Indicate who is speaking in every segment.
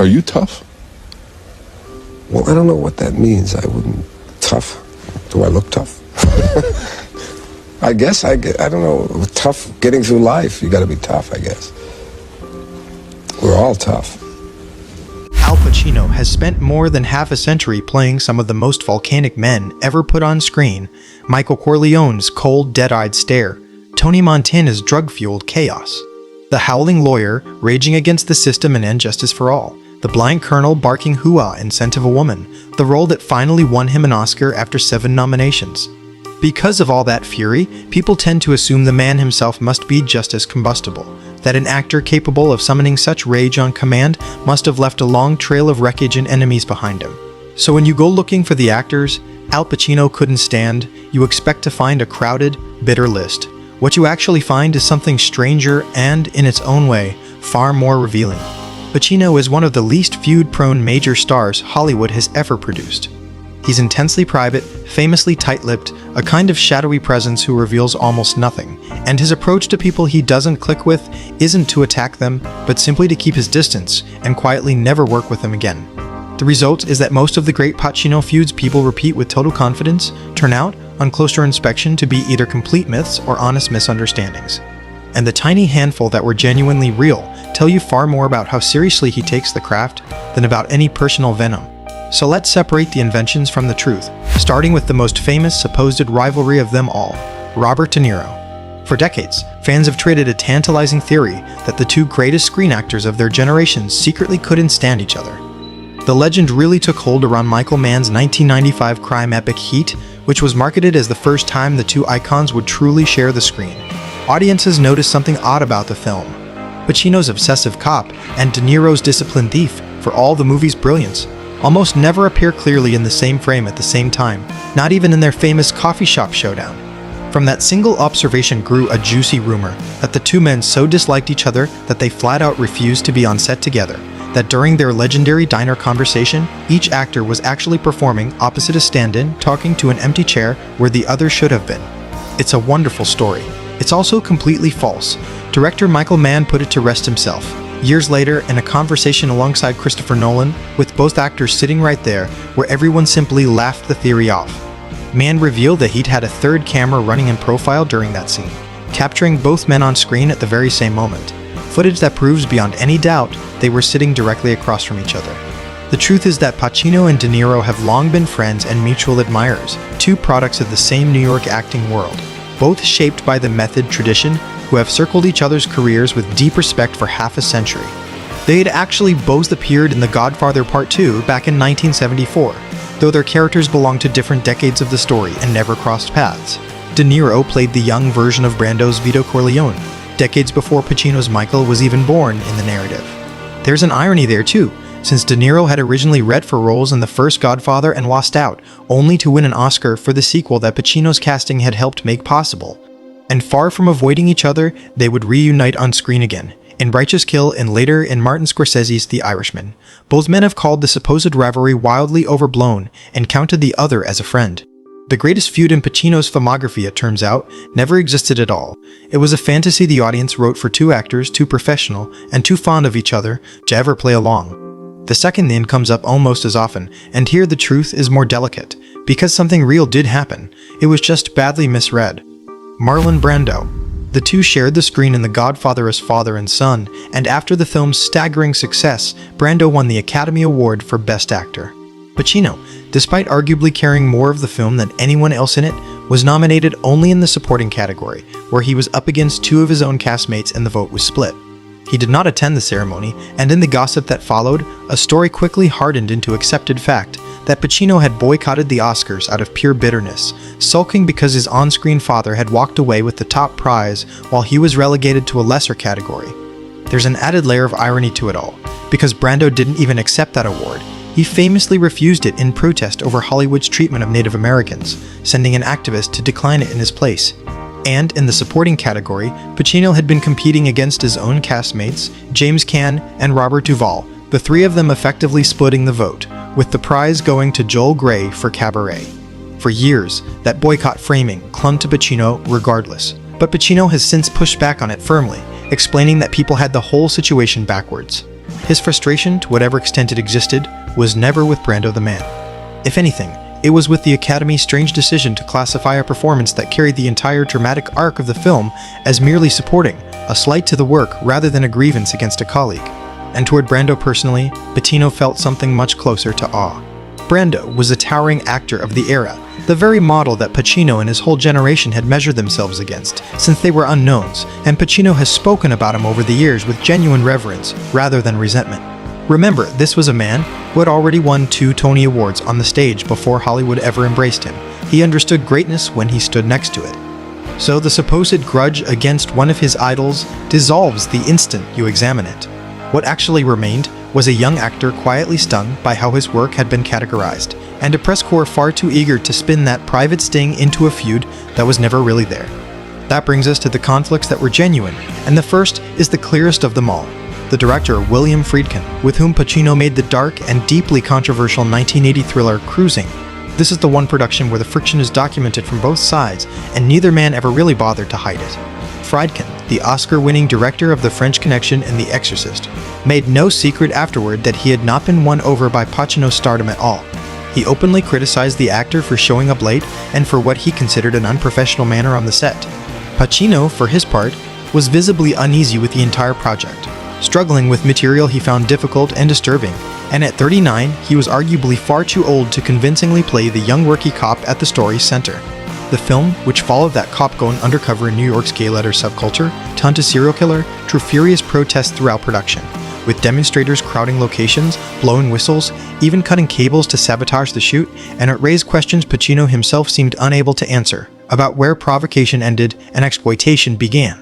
Speaker 1: Are you tough?
Speaker 2: Well, I don't know what that means. I wouldn't... Tough? Do I look tough? I guess I don't know. Tough getting through life. You got to be tough, I guess. We're all tough.
Speaker 3: Al Pacino has spent more than half a century playing some of the most volcanic men ever put on screen. Michael Corleone's cold, dead-eyed stare. Tony Montana's drug-fueled chaos. The howling lawyer raging against the system and injustice for all. The blind colonel barking hoo-ah in Scent of a Woman. The role that finally won him an Oscar after 7 nominations. Because of all that fury, people tend to assume the man himself must be just as combustible. That an actor capable of summoning such rage on command must have left a long trail of wreckage and enemies behind him. So when you go looking for the actors Al Pacino couldn't stand, you expect to find a crowded, bitter list. What you actually find is something stranger and, in its own way, far more revealing. Pacino is one of the least feud-prone major stars Hollywood has ever produced. He's intensely private, famously tight-lipped, a kind of shadowy presence who reveals almost nothing, and his approach to people he doesn't click with isn't to attack them, but simply to keep his distance and quietly never work with them again. The result is that most of the great Pacino feuds people repeat with total confidence turn out, on closer inspection, to be either complete myths or honest misunderstandings. And the tiny handful that were genuinely real tell you far more about how seriously he takes the craft than about any personal venom. So let's separate the inventions from the truth, starting with the most famous supposed rivalry of them all, Robert De Niro. For decades, fans have traded a tantalizing theory that the two greatest screen actors of their generation secretly couldn't stand each other. The legend really took hold around Michael Mann's 1995 crime epic Heat, which was marketed as the first time the two icons would truly share the screen. Audiences noticed something odd about the film. Pacino's obsessive cop and De Niro's disciplined thief, for all the movie's brilliance, almost never appear clearly in the same frame at the same time, not even in their famous coffee shop showdown. From that single observation grew a juicy rumor that the two men so disliked each other that they flat out refused to be on set together, that during their legendary diner conversation, each actor was actually performing opposite a stand-in, talking to an empty chair where the other should have been. It's a wonderful story. It's also completely false. Director Michael Mann put it to rest himself. Years later, in a conversation alongside Christopher Nolan, with both actors sitting right there, where everyone simply laughed the theory off. Mann revealed that he'd had a third camera running in profile during that scene, capturing both men on screen at the very same moment. Footage that proves beyond any doubt they were sitting directly across from each other. The truth is that Pacino and De Niro have long been friends and mutual admirers, two products of the same New York acting world, both shaped by the method tradition, who have circled each other's careers with deep respect for half a century. They had actually both appeared in The Godfather Part 2 back in 1974, though their characters belonged to different decades of the story and never crossed paths. De Niro played the young version of Brando's Vito Corleone, decades before Pacino's Michael was even born in the narrative. There's an irony there too, since De Niro had originally read for roles in the first Godfather and lost out, only to win an Oscar for the sequel that Pacino's casting had helped make possible. And far from avoiding each other, they would reunite on screen again, in Righteous Kill and later in Martin Scorsese's The Irishman. Both men have called the supposed rivalry wildly overblown and counted the other as a friend. The greatest feud in Pacino's filmography, it turns out, never existed at all. It was a fantasy the audience wrote for two actors too professional and too fond of each other to ever play along. The second then comes up almost as often, and here the truth is more delicate, because something real did happen. It was just badly misread. Marlon Brando. The two shared the screen in The Godfather as father and son, and after the film's staggering success, Brando won the Academy Award for Best Actor. Pacino, despite arguably carrying more of the film than anyone else in it, was nominated only in the supporting category, where he was up against two of his own castmates and the vote was split. He did not attend the ceremony, and in the gossip that followed, a story quickly hardened into accepted fact that Pacino had boycotted the Oscars out of pure bitterness, sulking because his on-screen father had walked away with the top prize while he was relegated to a lesser category. There's an added layer of irony to it all, because Brando didn't even accept that award. He famously refused it in protest over Hollywood's treatment of Native Americans, sending an activist to decline it in his place. And in the supporting category, Pacino had been competing against his own castmates, James Caan and Robert Duvall, the three of them effectively splitting the vote, with the prize going to Joel Grey for Cabaret. For years, that boycott framing clung to Pacino regardless, but Pacino has since pushed back on it firmly, explaining that people had the whole situation backwards. His frustration, to whatever extent it existed, was never with Brando the man. If anything, it was with the Academy's strange decision to classify a performance that carried the entire dramatic arc of the film as merely supporting, a slight to the work rather than a grievance against a colleague. And toward Brando personally, Pacino felt something much closer to awe. Brando was a towering actor of the era, the very model that Pacino and his whole generation had measured themselves against, since they were unknowns, and Pacino has spoken about him over the years with genuine reverence rather than resentment. Remember, this was a man who had already won 2 Tony Awards on the stage before Hollywood ever embraced him. He understood greatness when he stood next to it. So the supposed grudge against one of his idols dissolves the instant you examine it. What actually remained was a young actor quietly stung by how his work had been categorized, and a press corps far too eager to spin that private sting into a feud that was never really there. That brings us to the conflicts that were genuine, and the first is the clearest of them all. The director, William Friedkin, with whom Pacino made the dark and deeply controversial 1980 thriller Cruising. This is the one production where the friction is documented from both sides, and neither man ever really bothered to hide it. Friedkin, the Oscar-winning director of The French Connection and The Exorcist, made no secret afterward that he had not been won over by Pacino's stardom at all. He openly criticized the actor for showing up late and for what he considered an unprofessional manner on the set. Pacino, for his part, was visibly uneasy with the entire project, struggling with material he found difficult and disturbing, and at 39, he was arguably far too old to convincingly play the young rookie cop at the story's center. The film, which followed that cop going undercover in New York's gay-letter subculture to hunt a serial killer, drew furious protests throughout production, with demonstrators crowding locations, blowing whistles, even cutting cables to sabotage the shoot, and it raised questions Pacino himself seemed unable to answer about where provocation ended and exploitation began.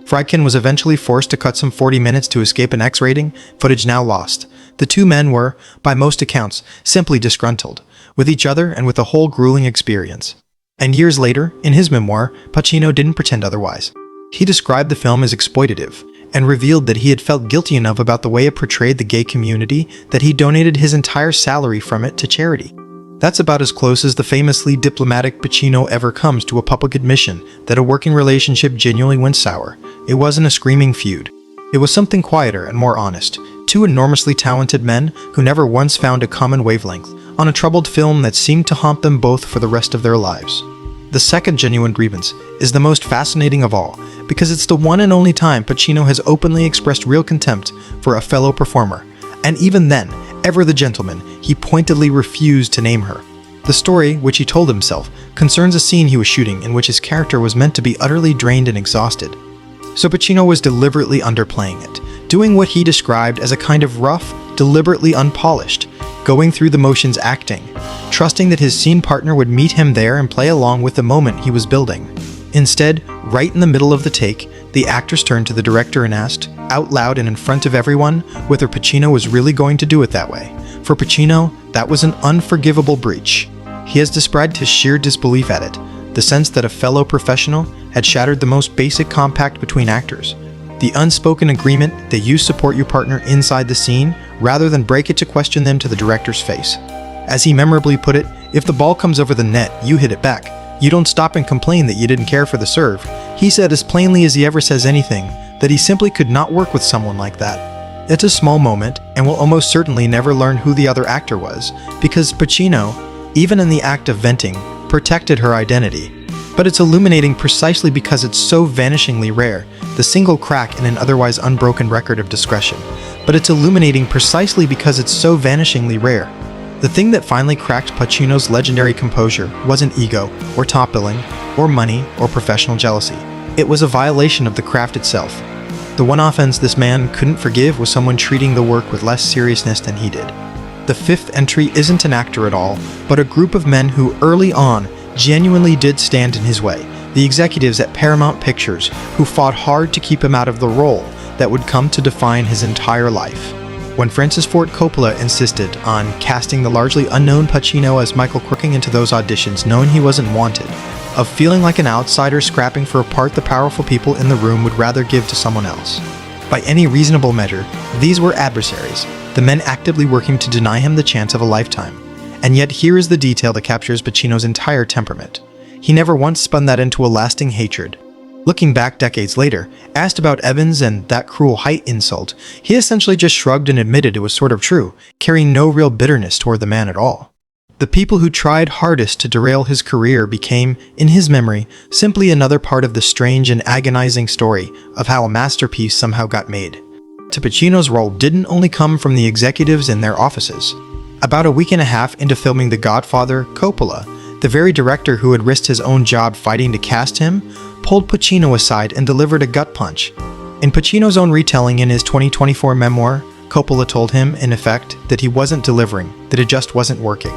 Speaker 3: Friedkin was eventually forced to cut some 40 minutes to escape an X rating, footage now lost. The two men were, by most accounts, simply disgruntled, with each other and with the whole grueling experience. And years later, in his memoir, Pacino didn't pretend otherwise. He described the film as exploitative, and revealed that he had felt guilty enough about the way it portrayed the gay community that he donated his entire salary from it to charity. That's about as close as the famously diplomatic Pacino ever comes to a public admission that a working relationship genuinely went sour. It wasn't a screaming feud. It was something quieter and more honest. Two enormously talented men who never once found a common wavelength on a troubled film that seemed to haunt them both for the rest of their lives. The second genuine grievance is the most fascinating of all, because it's the one and only time Pacino has openly expressed real contempt for a fellow performer, and even then, ever the gentleman, he pointedly refused to name her. The story, which he told himself, concerns a scene he was shooting in which his character was meant to be utterly drained and exhausted. So Pacino was deliberately underplaying it, doing what he described as a kind of rough, deliberately unpolished, going through the motions acting, trusting that his scene partner would meet him there and play along with the moment he was building. Instead, right in the middle of the take, the actress turned to the director and asked, out loud and in front of everyone, whether Pacino was really going to do it that way. For Pacino, that was an unforgivable breach. He has described his sheer disbelief at it, the sense that a fellow professional had shattered the most basic compact between actors, the unspoken agreement that you support your partner inside the scene rather than break it to question them to the director's face. As he memorably put it, if the ball comes over the net, you hit it back. You don't stop and complain that you didn't care for the serve. He said as plainly as he ever says anything that he simply could not work with someone like that. It's a small moment, and we'll almost certainly never learn who the other actor was, because Pacino, even in the act of venting, protected her identity. But it's illuminating precisely because it's so vanishingly rare, the single crack in an otherwise unbroken record of discretion. But it's illuminating precisely because it's so vanishingly rare. The thing that finally cracked Pacino's legendary composure wasn't ego, or top billing, or money, or professional jealousy. It was a violation of the craft itself. The one offense this man couldn't forgive was someone treating the work with less seriousness than he did. The fifth entry isn't an actor at all, but a group of men who early on genuinely did stand in his way. The executives at Paramount Pictures who fought hard to keep him out of the role that would come to define his entire life. When Francis Ford Coppola insisted on casting the largely unknown Pacino as Michael Crooking into those auditions knowing he wasn't wanted, of feeling like an outsider scrapping for a part the powerful people in the room would rather give to someone else. By any reasonable measure, these were adversaries, the men actively working to deny him the chance of a lifetime. And yet here is the detail that captures Pacino's entire temperament. He never once spun that into a lasting hatred. Looking back decades later, asked about Evans and that cruel height insult, he essentially just shrugged and admitted it was sort of true, carrying no real bitterness toward the man at all. The people who tried hardest to derail his career became, in his memory, simply another part of the strange and agonizing story of how a masterpiece somehow got made. Pacino's role didn't only come from the executives in their offices. About a week and a half into filming The Godfather, Coppola, the very director who had risked his own job fighting to cast him, pulled Pacino aside and delivered a gut punch. In Pacino's own retelling in his 2024 memoir, Coppola told him, in effect, that he wasn't delivering, that it just wasn't working.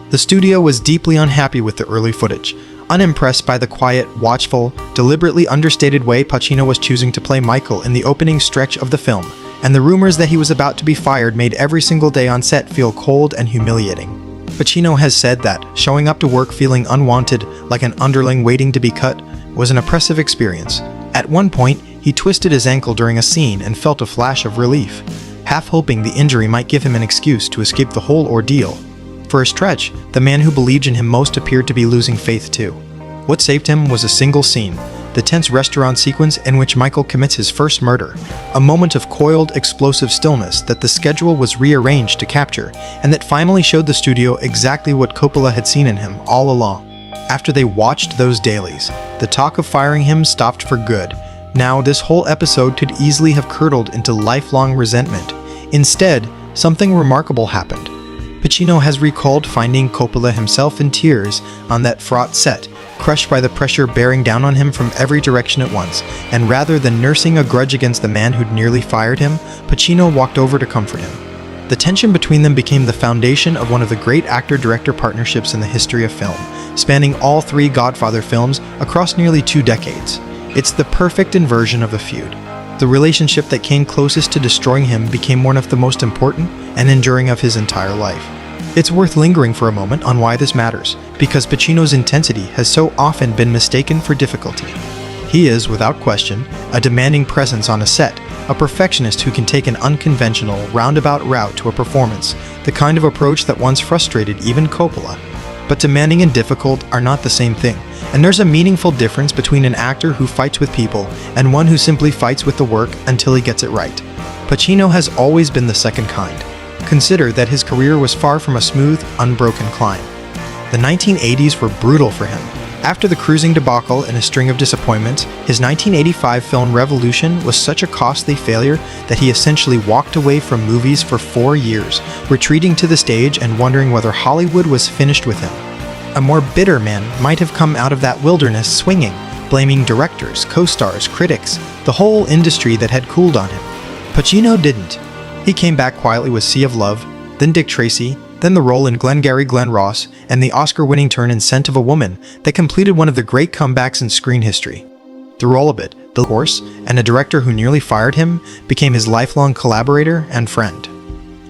Speaker 3: The studio was deeply unhappy with the early footage, unimpressed by the quiet, watchful, deliberately understated way Pacino was choosing to play Michael in the opening stretch of the film, and the rumors that he was about to be fired made every single day on set feel cold and humiliating. Pacino has said that showing up to work feeling unwanted, like an underling waiting to be cut, was an oppressive experience. At one point, he twisted his ankle during a scene and felt a flash of relief, half hoping the injury might give him an excuse to escape the whole ordeal. For a stretch, the man who believed in him most appeared to be losing faith too. What saved him was a single scene, the tense restaurant sequence in which Michael commits his first murder, a moment of coiled, explosive stillness that the schedule was rearranged to capture, and that finally showed the studio exactly what Coppola had seen in him all along. After they watched those dailies, the talk of firing him stopped for good. Now, this whole episode could easily have curdled into lifelong resentment. Instead, something remarkable happened. Pacino has recalled finding Coppola himself in tears on that fraught set, crushed by the pressure bearing down on him from every direction at once, and rather than nursing a grudge against the man who'd nearly fired him, Pacino walked over to comfort him. The tension between them became the foundation of one of the great actor-director partnerships in the history of film, spanning all three Godfather films across nearly 2 decades. It's the perfect inversion of the feud. The relationship that came closest to destroying him became one of the most important and enduring of his entire life. It's worth lingering for a moment on why this matters, because Pacino's intensity has so often been mistaken for difficulty. He is, without question, a demanding presence on a set, a perfectionist who can take an unconventional, roundabout route to a performance, the kind of approach that once frustrated even Coppola. But demanding and difficult are not the same thing, and there's a meaningful difference between an actor who fights with people and one who simply fights with the work until he gets it right. Pacino has always been the second kind. Consider that his career was far from a smooth, unbroken climb. The 1980s were brutal for him. After the cruising debacle and a string of disappointments, his 1985 film Revolution was such a costly failure that he essentially walked away from movies for 4 years, retreating to the stage and wondering whether Hollywood was finished with him. A more bitter man might have come out of that wilderness swinging, blaming directors, co-stars, critics, the whole industry that had cooled on him. Pacino didn't. He came back quietly with Sea of Love, then Dick Tracy, then the role in Glengarry Glen Ross, and the Oscar-winning turn in Scent of a Woman that completed one of the great comebacks in screen history. Through all of it, the course, and a director who nearly fired him, became his lifelong collaborator and friend.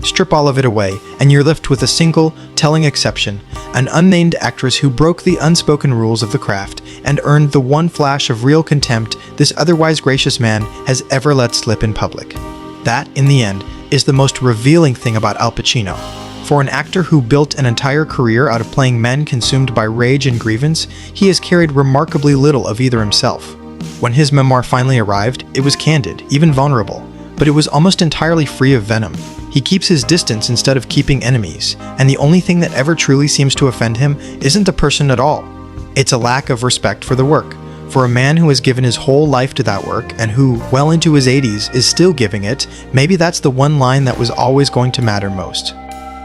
Speaker 3: Strip all of it away, and you're left with a single, telling exception, an unnamed actress who broke the unspoken rules of the craft and earned the one flash of real contempt this otherwise gracious man has ever let slip in public. That, in the end, is the most revealing thing about Al Pacino. For an actor who built an entire career out of playing men consumed by rage and grievance, he has carried remarkably little of either himself. When his memoir finally arrived, it was candid, even vulnerable, but it was almost entirely free of venom. He keeps his distance instead of keeping enemies, and the only thing that ever truly seems to offend him isn't the person at all. It's a lack of respect for the work. For a man who has given his whole life to that work, and who, well into his 80s, is still giving it, maybe that's the one line that was always going to matter most.